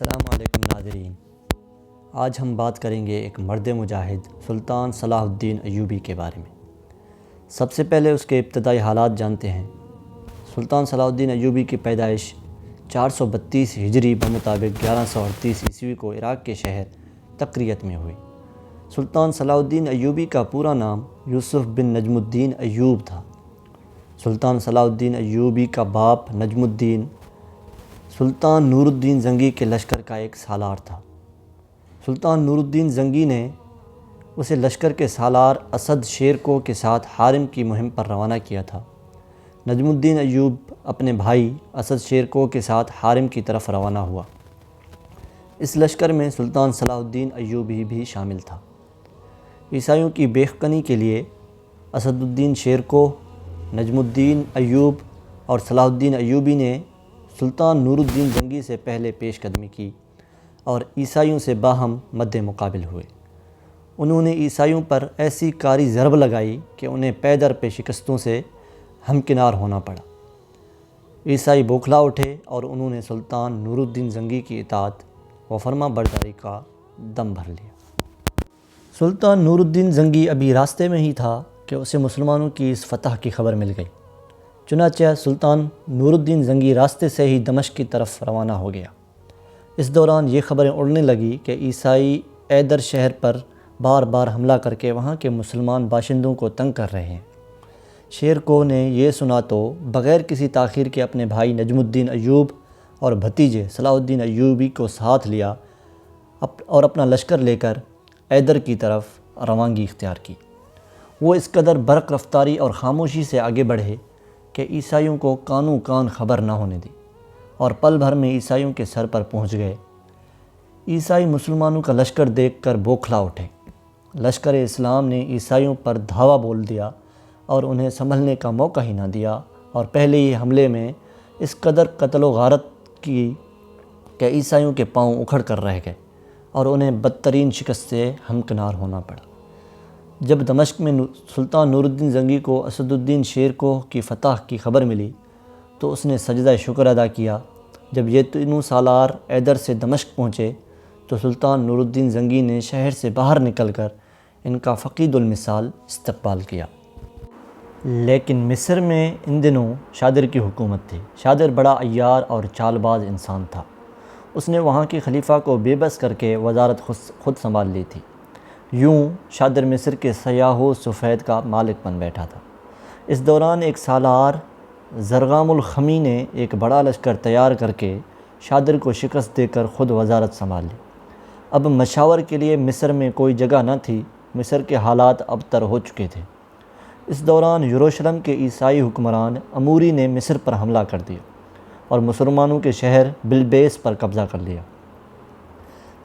السلام علیکم ناظرین، آج ہم بات کریں گے ایک مرد مجاہد سلطان صلاح الدین ایوبی کے بارے میں۔ سب سے پہلے اس کے ابتدائی حالات جانتے ہیں۔ سلطان صلاح الدین ایوبی کی پیدائش 432 ہجری بمطابق 1138 عیسوی کو عراق کے شہر تقریت میں ہوئی۔ سلطان صلاح الدین ایوبی کا پورا نام یوسف بن نجم الدین ایوب تھا۔ سلطان صلاح الدین ایوبی کا باپ نجم الدین سلطان نور الدین زنگی کے لشکر کا ایک سالار تھا۔ سلطان نور الدین زنگی نے اسے لشکر کے سالار اسد شیرکوہ کے ساتھ حارم کی مہم پر روانہ کیا تھا۔ نجم الدین ایوب اپنے بھائی اسد شیرکوہ کے ساتھ حارم کی طرف روانہ ہوا۔ اس لشکر میں سلطان صلاح الدین ایوبی بھی شامل تھا۔ عیسائیوں کی بیخ کنی کے لیے اسد الدین شیرکوہ، نجم الدین ایوب اور صلاح الدین ایوبی نے سلطان نور الدین زنگی سے پہلے پیش قدمی کی اور عیسائیوں سے باہم مد مقابل ہوئے۔ انہوں نے عیسائیوں پر ایسی کاری ضرب لگائی کہ انہیں پے در پہ شکستوں سے ہمکنار ہونا پڑا۔ عیسائی بوکھلا اٹھے اور انہوں نے سلطان نور الدین زنگی کی اطاعت و فرما برداری کا دم بھر لیا۔ سلطان نور الدین زنگی ابھی راستے میں ہی تھا کہ اسے مسلمانوں کی اس فتح کی خبر مل گئی۔ چنانچہ سلطان نور الدین زنگی راستے سے ہی دمشق کی طرف روانہ ہو گیا۔ اس دوران یہ خبریں اڑنے لگی کہ عیسائی ایدر شہر پر بار بار حملہ کر کے وہاں کے مسلمان باشندوں کو تنگ کر رہے ہیں۔ شیرکوہ نے یہ سنا تو بغیر کسی تاخیر کے اپنے بھائی نجم الدین ایوب اور بھتیجے صلاح الدین ایوبی کو ساتھ لیا اور اپنا لشکر لے کر ایدر کی طرف روانگی اختیار کی۔ وہ اس قدر برق رفتاری اور خاموشی سے آگے بڑھے کہ عیسائیوں کو کانوں کان خبر نہ ہونے دی اور پل بھر میں عیسائیوں کے سر پر پہنچ گئے۔ عیسائی مسلمانوں کا لشکر دیکھ کر بوکھلا اٹھے۔ لشکر اسلام نے عیسائیوں پر دھاوا بول دیا اور انہیں سنبھلنے کا موقع ہی نہ دیا اور پہلے ہی حملے میں اس قدر قتل و غارت کی کہ عیسائیوں کے پاؤں اکھڑ کر رہ گئے اور انہیں بدترین شکست سے ہمکنار ہونا پڑا۔ جب دمشق میں سلطان نور الدین زنگی کو اسد الدین شیرکوہ کی فتح کی خبر ملی تو اس نے سجدہ شکر ادا کیا۔ جب یہ تینوں سالار ایدر سے دمشق پہنچے تو سلطان نور الدین زنگی نے شہر سے باہر نکل کر ان کا فقید المثال استقبال کیا۔ لیکن مصر میں ان دنوں شادر کی حکومت تھی۔ شادر بڑا عیار اور چال باز انسان تھا۔ اس نے وہاں کے خلیفہ کو بے بس کر کے وزارت خود سنبھال لی تھی۔ یوں شادر مصر کے سیاح و سفید کا مالک بن بیٹھا تھا۔ اس دوران ایک سالار زرغام الخمی نے ایک بڑا لشکر تیار کر کے شادر کو شکست دے کر خود وزارت سنبھال لی۔ اب مشاور کے لیے مصر میں کوئی جگہ نہ تھی۔ مصر کے حالات ابتر ہو چکے تھے۔ اس دوران یروشلم کے عیسائی حکمران اموری نے مصر پر حملہ کر دیا اور مسلمانوں کے شہر بلبیس پر قبضہ کر لیا۔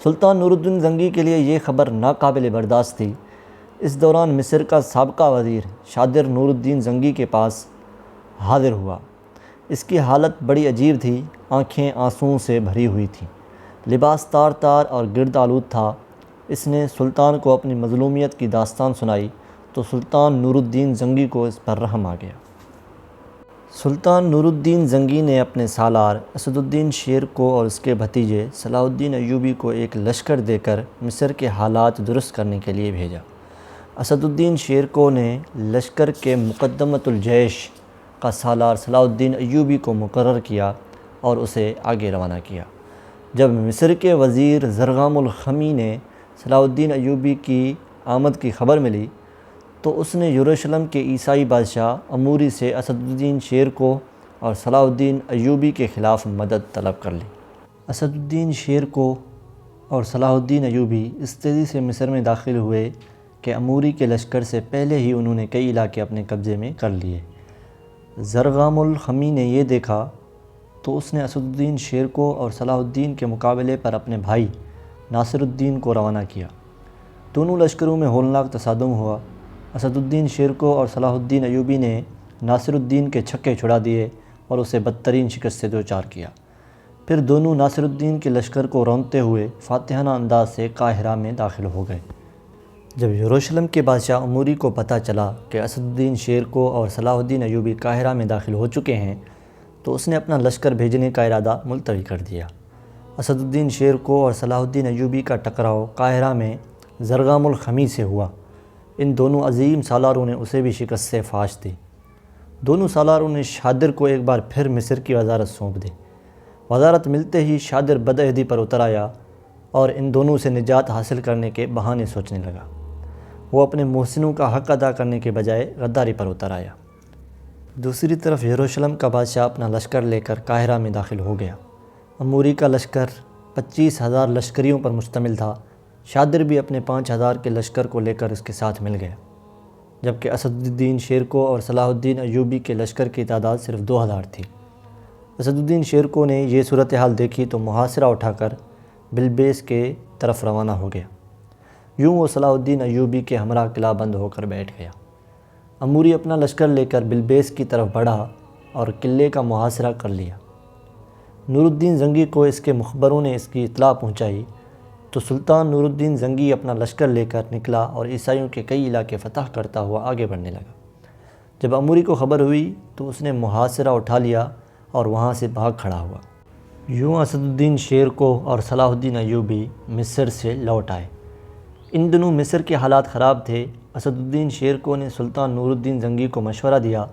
سلطان نور الدین زنگی کے لیے یہ خبر ناقابل برداشت تھی۔ اس دوران مصر کا سابقہ وزیر شادر نور الدین زنگی کے پاس حاضر ہوا۔ اس کی حالت بڑی عجیب تھی۔ آنکھیں آنسوؤں سے بھری ہوئی تھیں، لباس تار تار اور گرد آلود تھا۔ اس نے سلطان کو اپنی مظلومیت کی داستان سنائی تو سلطان نور الدین زنگی کو اس پر رحم آ گیا۔ سلطان نور الدین زنگی نے اپنے سالار اسد الدین شیرکوہ اور اس کے بھتیجے صلاح الدین ایوبی کو ایک لشکر دے کر مصر کے حالات درست کرنے کے لیے بھیجا۔ اسد الدین شیرکوہ نے لشکر کے مقدمۃ الجیش کا سالار صلاح الدین ایوبی کو مقرر کیا اور اسے آگے روانہ کیا۔ جب مصر کے وزیر زرغام الخمی نے صلاح الدین ایوبی کی آمد کی خبر ملی تو اس نے یروشلم کے عیسائی بادشاہ اموری سے اسد الدین شیرکوہ اور صلاح الدین ایوبی کے خلاف مدد طلب کر لی۔ اسد الدین شیرکوہ اور صلاح الدین ایوبی اس تیزی سے مصر میں داخل ہوئے کہ اموری کے لشکر سے پہلے ہی انہوں نے کئی علاقے اپنے قبضے میں کر لیے۔ زرغام الخمی نے یہ دیکھا تو اس نے اسد الدین شیرکوہ اور صلاح الدین کے مقابلے پر اپنے بھائی ناصر الدین کو روانہ کیا۔ دونوں لشکروں میں ہولناک تصادم ہوا۔ اسد الدین شیرکوہ اور صلاح الدین ایوبی نے ناصر الدین کے چھکے چھڑا دیے اور اسے بدترین شکست سے دوچار کیا۔ پھر دونوں ناصر الدین کے لشکر کو رونتے ہوئے فاتحانہ انداز سے قاہرہ میں داخل ہو گئے۔ جب یروشلم کے بادشاہ اموری کو پتہ چلا کہ اسد الدین شیرکوہ اور صلاح الدین ایوبی قاہرہ میں داخل ہو چکے ہیں تو اس نے اپنا لشکر بھیجنے کا ارادہ ملتوی کر دیا۔ اسد الدین شیرکو اور صلاح الدین ایوبی کا ٹکراؤ قاہرہ میں زرغام الخمی سے ہوا۔ ان دونوں عظیم سالاروں نے اسے بھی شکست سے فاش دی۔ دونوں سالاروں نے شادر کو ایک بار پھر مصر کی وزارت سونپ دی۔ وزارت ملتے ہی شادر بدعہدی پر اتر آیا اور ان دونوں سے نجات حاصل کرنے کے بہانے سوچنے لگا۔ وہ اپنے محسنوں کا حق ادا کرنے کے بجائے غداری پر اتر آیا۔ دوسری طرف یروشلم کا بادشاہ اپنا لشکر لے کر قاہرہ میں داخل ہو گیا۔ اموری کا لشکر 25,000 لشکریوں پر مشتمل تھا۔ شادر بھی اپنے 5,000 کے لشکر کو لے کر اس کے ساتھ مل گیا، جبکہ اسد الدین شیرکو اور صلاح الدین ایوبی کے لشکر کی تعداد صرف 2,000 تھی۔ اسد الدین شیرکو نے یہ صورتحال دیکھی تو محاصرہ اٹھا کر بلبیس کے طرف روانہ ہو گیا۔ یوں وہ صلاح الدین ایوبی کے ہمراہ قلعہ بند ہو کر بیٹھ گیا۔ اموری اپنا لشکر لے کر بلبیس کی طرف بڑھا اور قلعے کا محاصرہ کر لیا۔ نور الدین زنگی کو اس کے مخبروں نے اس کی اطلاع پہنچائی تو سلطان نور الدین زنگی اپنا لشکر لے کر نکلا اور عیسائیوں کے کئی علاقے فتح کرتا ہوا آگے بڑھنے لگا۔ جب اموری کو خبر ہوئی تو اس نے محاصرہ اٹھا لیا اور وہاں سے بھاگ کھڑا ہوا۔ یوں اسد الدین شیرکو اور صلاح الدین ایوبی مصر سے لوٹ آئے۔ ان دنوں مصر کے حالات خراب تھے۔ اسد الدین شیرکو نے سلطان نور الدین زنگی کو مشورہ دیا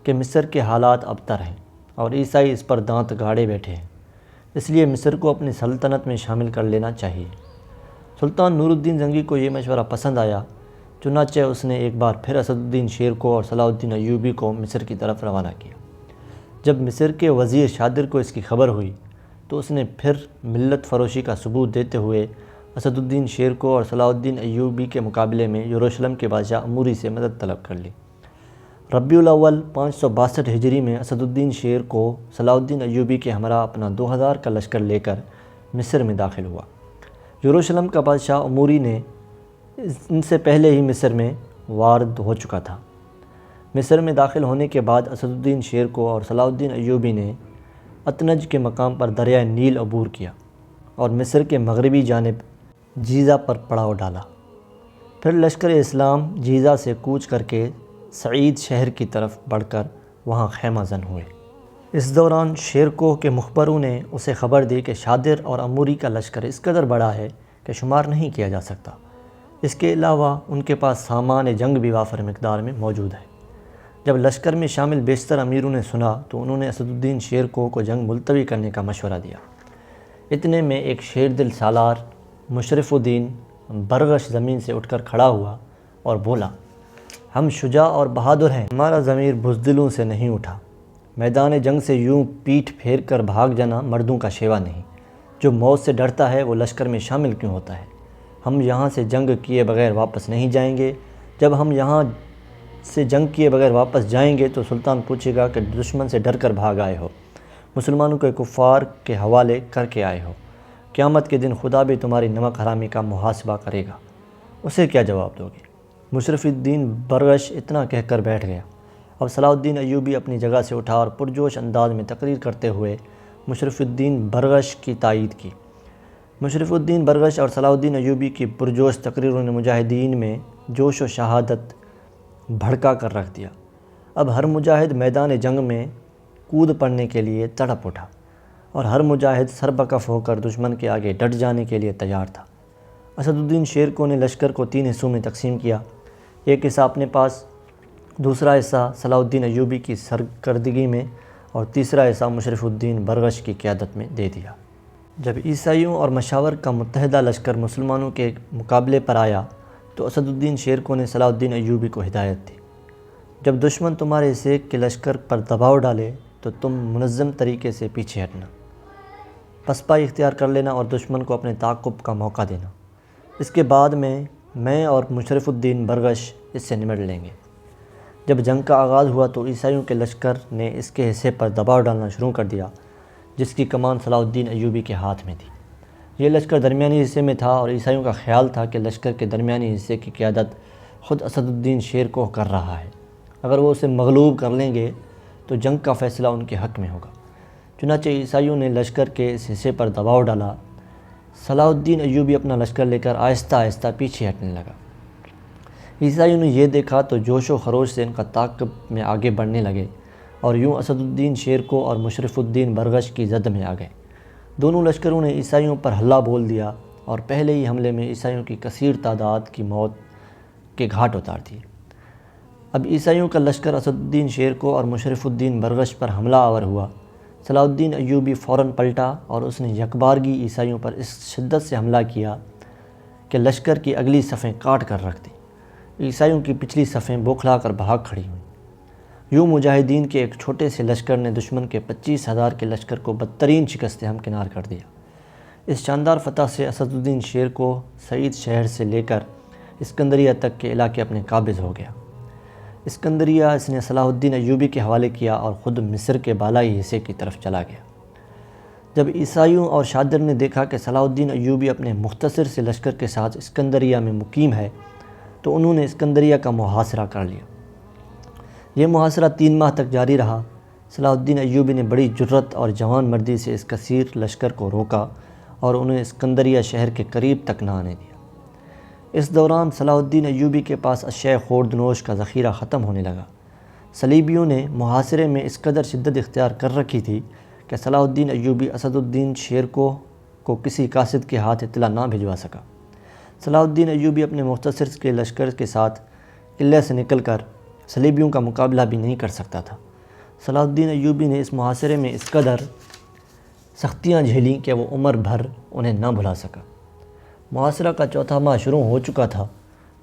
کہ مصر کے حالات ابتر ہیں اور عیسائی اس پر دانت گاڑے بیٹھے ہیں، اس لیے مصر کو اپنی سلطنت میں شامل کر لینا چاہیے۔ سلطان نور الدین زنگی کو یہ مشورہ پسند آیا، چنانچہ اس نے ایک بار پھر اسد الدین شیرکو اور صلاح الدین ایوبی کو مصر کی طرف روانہ کیا۔ جب مصر کے وزیر شادر کو اس کی خبر ہوئی تو اس نے پھر ملت فروشی کا ثبوت دیتے ہوئے اسد الدین شیرکو اور صلاح الدین ایوبی کے مقابلے میں یروشلم کے بادشاہ اموری سے مدد طلب کر لی۔ ربیع الاول 562 ہجری میں اسد الدین شیرکو صلاح الدین ایوبی کے ہمراہ اپنا 2,000 کا لشکر لے کر مصر میں داخل ہوا۔ یروشلم کا بادشاہ اموری نے ان سے پہلے ہی مصر میں وارد ہو چکا تھا۔ مصر میں داخل ہونے کے بعد اسد الدین شیرکو اور صلاح الدین ایوبی نے اتنج کے مقام پر دریائے نیل عبور کیا اور مصر کے مغربی جانب جیزہ پر پڑاؤ ڈالا۔ پھر لشکر اسلام جیزہ سے کوچ کر کے سعید شہر کی طرف بڑھ کر وہاں خیمہ زن ہوئے۔ اس دوران شیرکو کے مخبروں نے اسے خبر دی کہ شادر اور اموری کا لشکر اس قدر بڑا ہے کہ شمار نہیں کیا جا سکتا۔ اس کے علاوہ ان کے پاس سامان جنگ بھی وافر مقدار میں موجود ہے۔ جب لشکر میں شامل بیشتر امیروں نے سنا تو انہوں نے اسد الدین شیرکو کو جنگ ملتوی کرنے کا مشورہ دیا۔ اتنے میں ایک شیر دل سالار مشرف الدین برغش زمین سے اٹھ کر کھڑا ہوا اور بولا، ہم شجاع اور بہادر ہیں، ہمارا ضمیر بزدلوں سے نہیں اٹھا۔ میدان جنگ سے یوں پیٹھ پھیر کر بھاگ جانا مردوں کا شیوا نہیں۔ جو موت سے ڈرتا ہے وہ لشکر میں شامل کیوں ہوتا ہے؟ ہم یہاں سے جنگ کیے بغیر واپس نہیں جائیں گے۔ جب ہم یہاں سے جنگ کیے بغیر واپس جائیں گے تو سلطان پوچھے گا کہ دشمن سے ڈر کر بھاگ آئے ہو، مسلمانوں کے کفار کے حوالے کر کے آئے ہو۔ قیامت کے دن خدا بھی تمہاری نمک حرامی کا محاسبہ کرے گا، اسے کیا جواب دو گے؟ مشرف الدین برغش اتنا کہہ کر بیٹھ گیا۔ اب صلاح الدین ایوبی اپنی جگہ سے اٹھا اور پرجوش انداز میں تقریر کرتے ہوئے مشرف الدین برغش کی تائید کی۔ مشرف الدین برغش اور صلاح الدین ایوبی کی پرجوش تقریروں نے مجاہدین میں جوش و شہادت بھڑکا کر رکھ دیا۔ اب ہر مجاہد میدان جنگ میں کود پڑنے کے لیے تڑپ اٹھا اور ہر مجاہد سربکف ہو کر دشمن کے آگے ڈٹ جانے کے لیے تیار تھا۔ اسد الدین شیرکو نے لشکر کو 3 حصوں میں تقسیم کیا، ایک حصہ اپنے پاس، دوسرا حصہ صلاح الدین ایوبی کی سرکردگی میں اور تیسرا حصہ مشرف الدین برغش کی قیادت میں دے دیا۔ جب عیسائیوں اور مشاور کا متحدہ لشکر مسلمانوں کے مقابلے پر آیا تو اسد الدین شیرکو نے صلاح الدین ایوبی کو ہدایت دی، جب دشمن تمہارے اس ایک کے لشکر پر دباؤ ڈالے تو تم منظم طریقے سے پیچھے ہٹنا، پسپائی اختیار کر لینا اور دشمن کو اپنے تعاقب کا موقع دینا۔ اس کے بعد میں اور مشرف الدین برغش اس سے نمٹ لیں گے۔ جب جنگ کا آغاز ہوا تو عیسائیوں کے لشکر نے اس کے حصے پر دباؤ ڈالنا شروع کر دیا جس کی کمان صلاح الدین ایوبی کے ہاتھ میں تھی۔ یہ لشکر درمیانی حصے میں تھا اور عیسائیوں کا خیال تھا کہ لشکر کے درمیانی حصے کی قیادت خود اسد الدین شیرکو کر رہا ہے، اگر وہ اسے مغلوب کر لیں گے تو جنگ کا فیصلہ ان کے حق میں ہوگا۔ چنانچہ عیسائیوں نے لشکر کے اس حصے پر دباؤ ڈالا۔ صلاح الدین ایوبی اپنا لشکر لے کر آہستہ آہستہ پیچھے ہٹنے لگا۔ عیسائیوں نے یہ دیکھا تو جوش و خروش سے ان کا تعاقب میں آگے بڑھنے لگے اور یوں اسد الدین شیرکو اور مشرف الدین برغش کی زد میں آ گئے۔ دونوں لشکروں نے عیسائیوں پر حملہ بول دیا اور پہلے ہی حملے میں عیسائیوں کی کثیر تعداد کی موت کے گھاٹ اتار دیے۔ اب عیسائیوں کا لشکر اسد الدین شیرکو اور مشرف الدین برغش پر حملہ آور ہوا۔ صلاح الدین ایوبی فوراً پلٹا اور اس نے یکبارگی عیسائیوں پر اس شدت سے حملہ کیا کہ لشکر کی اگلی صفیں کاٹ کر رکھ دیں۔ عیسائیوں کی پچھلی صفیں بوکھلا کر بھاگ کھڑی ہوئیں۔ یوں مجاہدین کے ایک چھوٹے سے لشکر نے دشمن کے 25,000 کے لشکر کو بدترین شکست ہمکنار کر دیا۔ اس شاندار فتح سے اسد الدین شیرکو سعید شہر سے لے کر اسکندریہ تک کے علاقے اپنے قابض ہو گیا۔ اسکندریہ اس نے صلاح الدین ایوبی کے حوالے کیا اور خود مصر کے بالائی حصے کی طرف چلا گیا۔ جب عیسائیوں اور شادر نے دیکھا کہ صلاح الدین ایوبی اپنے مختصر سے لشکر کے ساتھ اسکندریہ میں مقیم ہے تو انہوں نے اسکندریہ کا محاصرہ کر لیا۔ یہ محاصرہ 3 ماہ تک جاری رہا۔ صلاح الدین ایوبی نے بڑی جرت اور جوان مردی سے اس کثیر لشکر کو روکا اور انہیں اسکندریہ شہر کے قریب تک نہ آنے دیا۔ اس دوران صلاح الدین ایوبی کے پاس اشیاء خوردنوش کا ذخیرہ ختم ہونے لگا۔ صلیبیوں نے محاصرے میں اس قدر شدت اختیار کر رکھی تھی کہ صلاح الدین ایوبی اسد الدین شیرکو کو کسی قاصد کے ہاتھ اطلاع نہ بھجوا سکا۔ صلاح الدین ایوبی اپنے مختصر کے لشکر کے ساتھ قلعے سے نکل کر صلیبیوں کا مقابلہ بھی نہیں کر سکتا تھا۔ صلاح الدین ایوبی نے اس محاصرے میں اس قدر سختیاں جھیلیں کہ وہ عمر بھر انہیں نہ بھلا سکا۔ محاصرہ کا 4تھا ماہ شروع ہو چکا تھا۔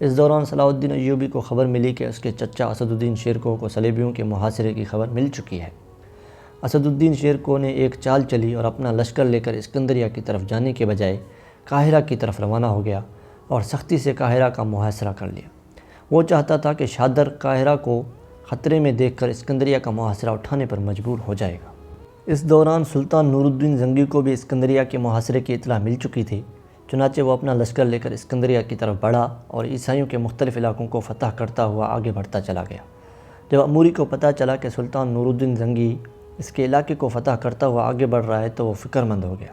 اس دوران صلاح الدین ایوبی کو خبر ملی کہ اس کے چچا اسد الدین شیرکو کو صلیبیوں کے محاصرے کی خبر مل چکی ہے۔ اسد الدین شیرکو نے ایک چال چلی اور اپنا لشکر لے کر اسکندریہ کی طرف جانے کے بجائے قاہرہ کی طرف روانہ ہو گیا اور سختی سے قاہرہ کا محاصرہ کر لیا۔ وہ چاہتا تھا کہ شادر قاہرہ کو خطرے میں دیکھ کر اسکندریہ کا محاصرہ اٹھانے پر مجبور ہو جائے گا۔ اس دوران سلطان نور الدین زنگی کو بھی اسکندریہ کے محاصرے کی اطلاع مل چکی تھی، چنانچہ وہ اپنا لشکر لے کر اسکندریہ کی طرف بڑھا اور عیسائیوں کے مختلف علاقوں کو فتح کرتا ہوا آگے بڑھتا چلا گیا۔ جب اموری کو پتہ چلا کہ سلطان نور الدین زنگی اس کے علاقے کو فتح کرتا ہوا آگے بڑھ رہا ہے تو وہ فکر مند ہو گیا۔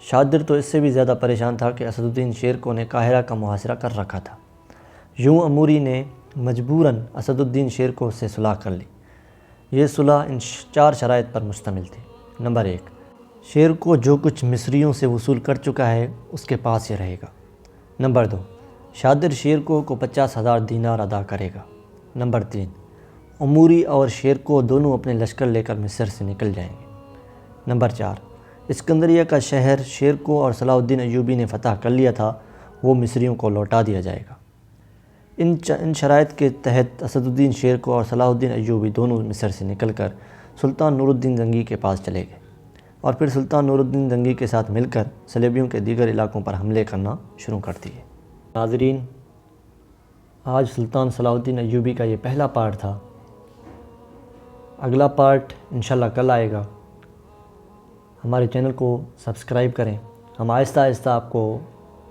شادر تو اس سے بھی زیادہ پریشان تھا کہ اسد الدین شیرکو نے قاہرہ کا محاصرہ کر رکھا تھا۔ یوں اموری نے مجبوراً اسد الدین شیرکو سے صلح کر لی۔ یہ صلح ان 4 شرائط پر مشتمل تھی۔ نمبر 1، شیرکو جو کچھ مصریوں سے وصول کر چکا ہے اس کے پاس ہی رہے گا۔ نمبر 2، شادر شیرکو کو 50,000 دینار ادا کرے گا۔ نمبر 3، اموری اور شیرکو دونوں اپنے لشکر لے کر مصر سے نکل جائیں گے۔ نمبر 4، اسکندریہ کا شہر شیرکو اور صلاح الدین ایوبی نے فتح کر لیا تھا وہ مصریوں کو لوٹا دیا جائے گا۔ ان شرائط کے تحت اسد الدین شیرکو اور صلاح الدین ایوبی دونوں مصر سے نکل کر سلطان نور الدین زنگی کے پاس چلے گئے اور پھر سلطان نور الدین زنگی کے ساتھ مل کر صلیبیوں کے دیگر علاقوں پر حملے کرنا شروع کر دیے۔ ناظرین، آج سلطان صلاح الدین ایوبی کا یہ پہلا پارٹ تھا۔ اگلا پارٹ انشاءاللہ کل آئے گا۔ ہمارے چینل کو سبسکرائب کریں۔ ہم آہستہ آہستہ آپ کو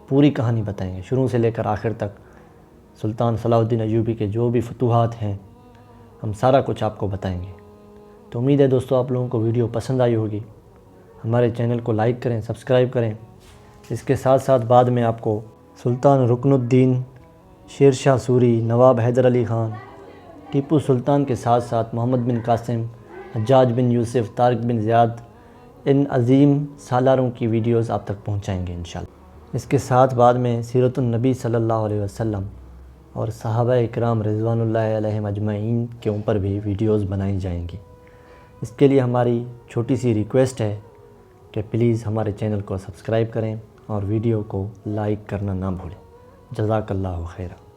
پوری کہانی بتائیں گے، شروع سے لے کر آخر تک۔ سلطان صلاح الدین ایوبی کے جو بھی فتوحات ہیں ہم سارا کچھ آپ کو بتائیں گے۔ تو امید ہے دوستو آپ لوگوں کو ویڈیو پسند آئی ہوگی۔ ہمارے چینل کو لائک کریں، سبسکرائب کریں۔ اس کے ساتھ ساتھ بعد میں آپ کو سلطان رکن الدین، شیر شاہ سوری، نواب حیدر علی خان، ٹیپو سلطان کے ساتھ ساتھ محمد بن قاسم، حجاج بن یوسف، طارق بن زیاد، ان عظیم سالاروں کی ویڈیوز آپ تک پہنچائیں گے انشاءاللہ۔ اس کے ساتھ بعد میں سیرت النبی صلی اللہ علیہ وسلم اور صحابہ اکرام رضوان اللہ علیہم اجمعین کے اوپر بھی ویڈیوز بنائی جائیں گی۔ اس کے لیے ہماری چھوٹی سی ریکویسٹ ہے کہ پلیز ہمارے چینل کو سبسکرائب کریں اور ویڈیو کو لائک کرنا نہ بھولیں۔ جزاک اللہ خیرہ۔